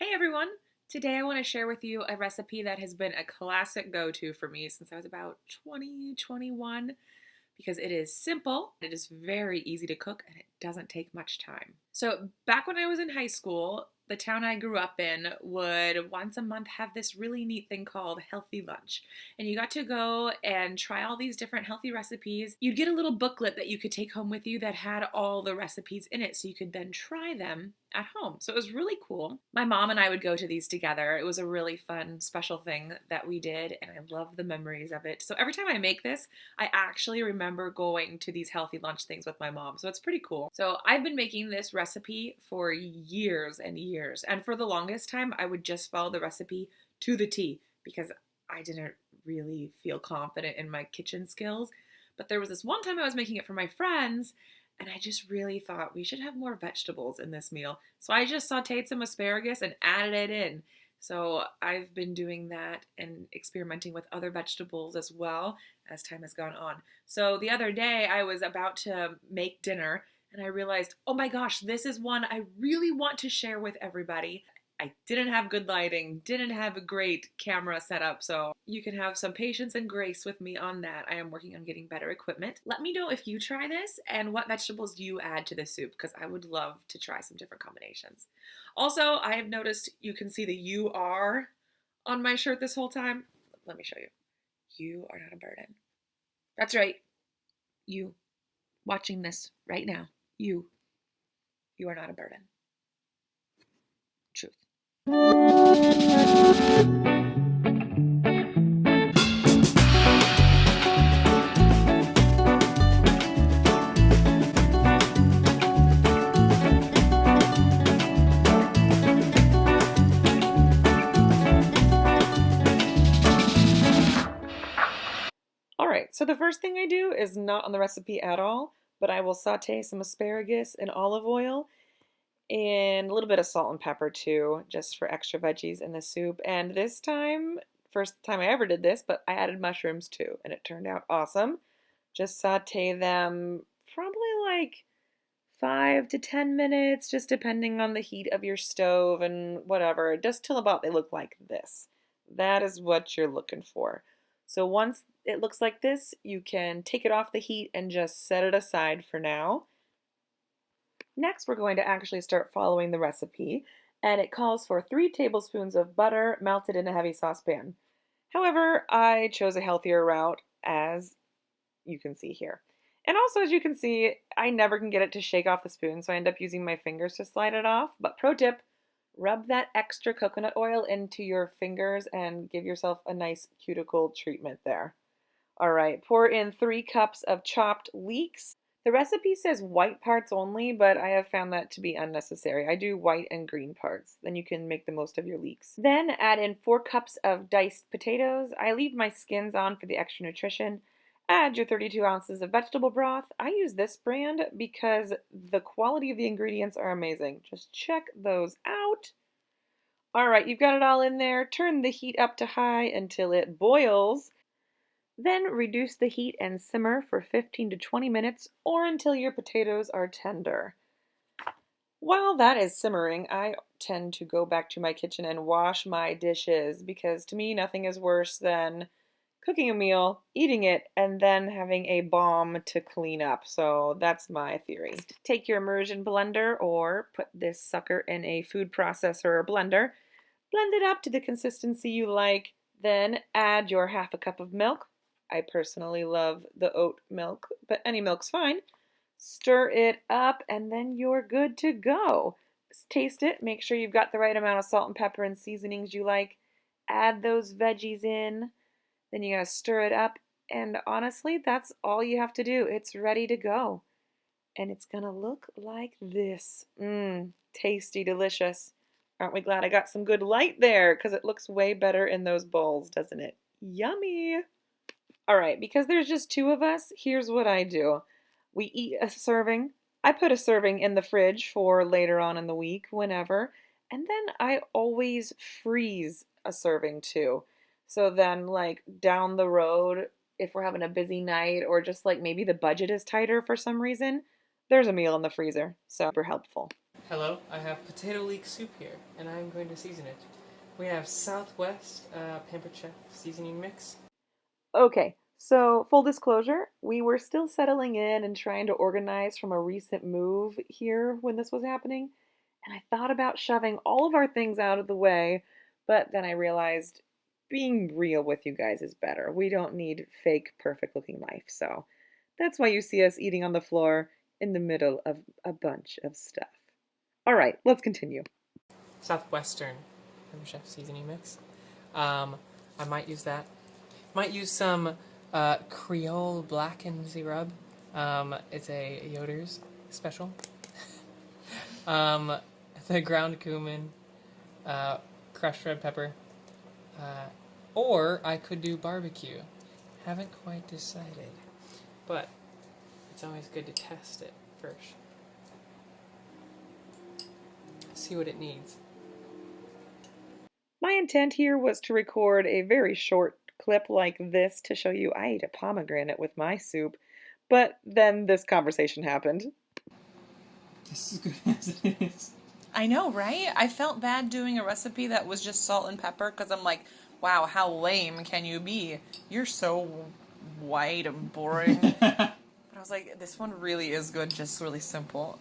Hey everyone! Today I want to share with you a recipe that has been a classic go-to for me since I was about 2021 because it is simple, it is very easy to cook, and it doesn't take much time. So back when I was in high school, the town I grew up in would once a month have this really neat thing called healthy lunch. And you got to go and try all these different healthy recipes. You'd get a little booklet that you could take home with you that had all the recipes in it so you could then try them at home. So it was really cool. My mom and I would go to these together. It was a really fun, special thing that we did, and I love the memories of it. So every time I make this, I actually remember going to these healthy lunch things with my mom. So it's pretty cool. So I've been making this recipe for years and years. And for the longest time, I would just follow the recipe to the T because I didn't really feel confident in my kitchen skills. But there was this one time I was making it for my friends, and I just really thought we should have more vegetables in this meal. So I just sauteed some asparagus and added it in. So I've been doing that and experimenting with other vegetables as well as time has gone on. So the other day I was about to make dinner and I realized, oh my gosh, this is one I really want to share with everybody. I didn't have good lighting, didn't have a great camera setup, so you can have some patience and grace with me on that. I am working on getting better equipment. Let me know if you try this and what vegetables you add to the soup, because I would love to try some different combinations. Also, I have noticed you can see the "you are" on my shirt this whole time. Let me show you. You are not a burden. That's right. You watching this right now. You are not a burden. Truth. All right, so the first thing I do is not on the recipe at all, but I will saute some asparagus in olive oil and a little bit of salt and pepper too, just for extra veggies in the soup. And this time, first time I ever did this, but I added mushrooms too, and it turned out awesome. Just saute them probably like 5 to 10 minutes, just depending on the heat of your stove and whatever, just till about they look like this. That is what you're looking for. So once it looks like this, you can take it off the heat and just set it aside for now. Next, we're going to actually start following the recipe, and it calls for 3 tablespoons of butter melted in a heavy saucepan. However, I chose a healthier route, as you can see here. And also, as you can see, I never can get it to shake off the spoon, so I end up using my fingers to slide it off. But pro tip, rub that extra coconut oil into your fingers and give yourself a nice cuticle treatment there. All right, pour in 3 cups of chopped leeks. The recipe says white parts only, but I have found that to be unnecessary. I do white and green parts, then you can make the most of your leeks. Then add in 4 cups of diced potatoes. I leave my skins on for the extra nutrition. Add your 32 ounces of vegetable broth. I use this brand because the quality of the ingredients are amazing. Just check those out. All right, you've got it all in there. Turn the heat up to high until it boils. Then reduce the heat and simmer for 15 to 20 minutes or until your potatoes are tender. While that is simmering, I tend to go back to my kitchen and wash my dishes because to me nothing is worse than cooking a meal, eating it, and then having a bomb to clean up. So that's my theory. Take your immersion blender or put this sucker in a food processor or blender. Blend it up to the consistency you like. Then add your half a cup of milk. I personally love the oat milk, but any milk's fine. Stir it up, and then you're good to go. Taste it. Make sure you've got the right amount of salt and pepper and seasonings you like. Add those veggies in. Then you gotta stir it up, and honestly, that's all you have to do. It's ready to go. And it's gonna look like this. Tasty, delicious. Aren't we glad I got some good light there? Because it looks way better in those bowls, doesn't it? Yummy! All right, because there's just 2 of us, here's what I do. We eat a serving. I put a serving in the fridge for later on in the week, whenever. And then I always freeze a serving too. So then, like, down the road, if we're having a busy night or just like maybe the budget is tighter for some reason, there's a meal in the freezer. So super helpful. Hello, I have potato leek soup here, and I'm going to season it. We have Southwest Pampered Chef seasoning mix. Okay, so full disclosure, we were still settling in and trying to organize from a recent move here when this was happening. And I thought about shoving all of our things out of the way, but then I realized being real with you guys is better. We don't need fake, perfect looking life. So that's why you see us eating on the floor in the middle of a bunch of stuff. All right, let's continue. Southwestern Pampered Chef seasoning mix. I might use that. Might use some Creole blackened rub. It's a Yoder's special. The ground cumin, crushed red pepper, or I could do barbecue. Haven't quite decided, but it's always good to test it first. See what it needs. My intent here was to record a very short clip like this to show you I ate a pomegranate with my soup, but then this conversation happened. This is good as it is. I know, right? I felt bad doing a recipe that was just salt and pepper because I'm like, wow, how lame can you be? You're so white and boring. But I was like, this one really is good, just really simple.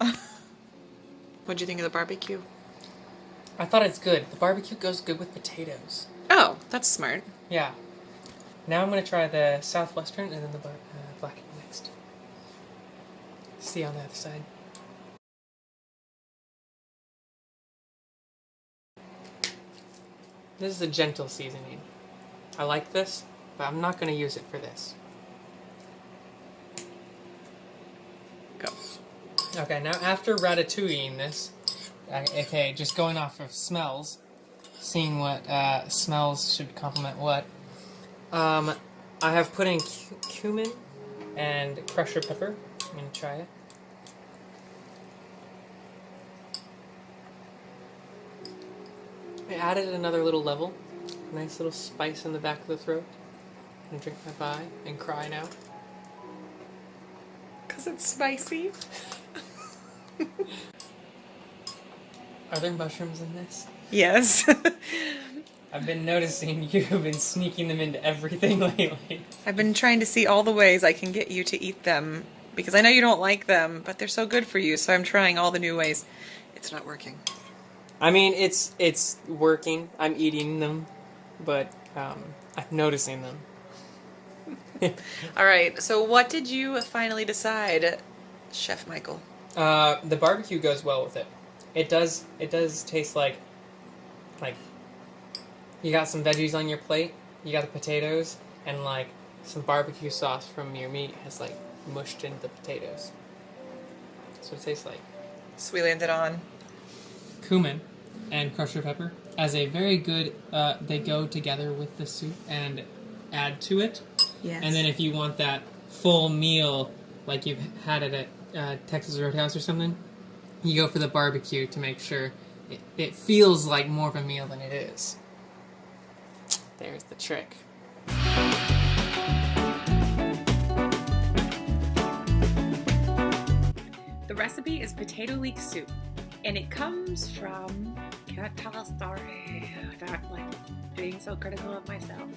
What'd you think of the barbecue? I thought it's good. The barbecue goes good with potatoes. Oh, that's smart. Yeah. Now I'm going to try the Southwestern and then the blackened next. See on the other side. This is a gentle seasoning. I like this, but I'm not going to use it for this. Go. Okay, now after ratatouilleing this, okay, just going off of smells, seeing what smells should complement what, I have put in cumin and crushed red pepper. I'm going to try it. I added another little level. Nice little spice in the back of the throat. I'm going to drink my pie and cry now. Because it's spicy. Are there mushrooms in this? Yes. I've been noticing you've been sneaking them into everything lately. I've been trying to see all the ways I can get you to eat them because I know you don't like them, but they're so good for you, so I'm trying all the new ways. It's not working. I mean, it's working. I'm eating them, but I'm noticing them. All right, so what did you finally decide, Chef Michael? The barbecue goes well with it. It does taste like you got some veggies on your plate, you got the potatoes, and like some barbecue sauce from your meat has like mushed into the potatoes. That's what it tastes like. So we landed on Cumin and crushed red pepper as a very good, they go together with the soup and add to it. yes. And then if you want that full meal, like you've had it at Texas Roadhouse or something, you go for the barbecue to make sure it feels like more of a meal than it is. There's the trick. The recipe is potato leek soup, and it comes from, can't tell a story without like being so critical of myself.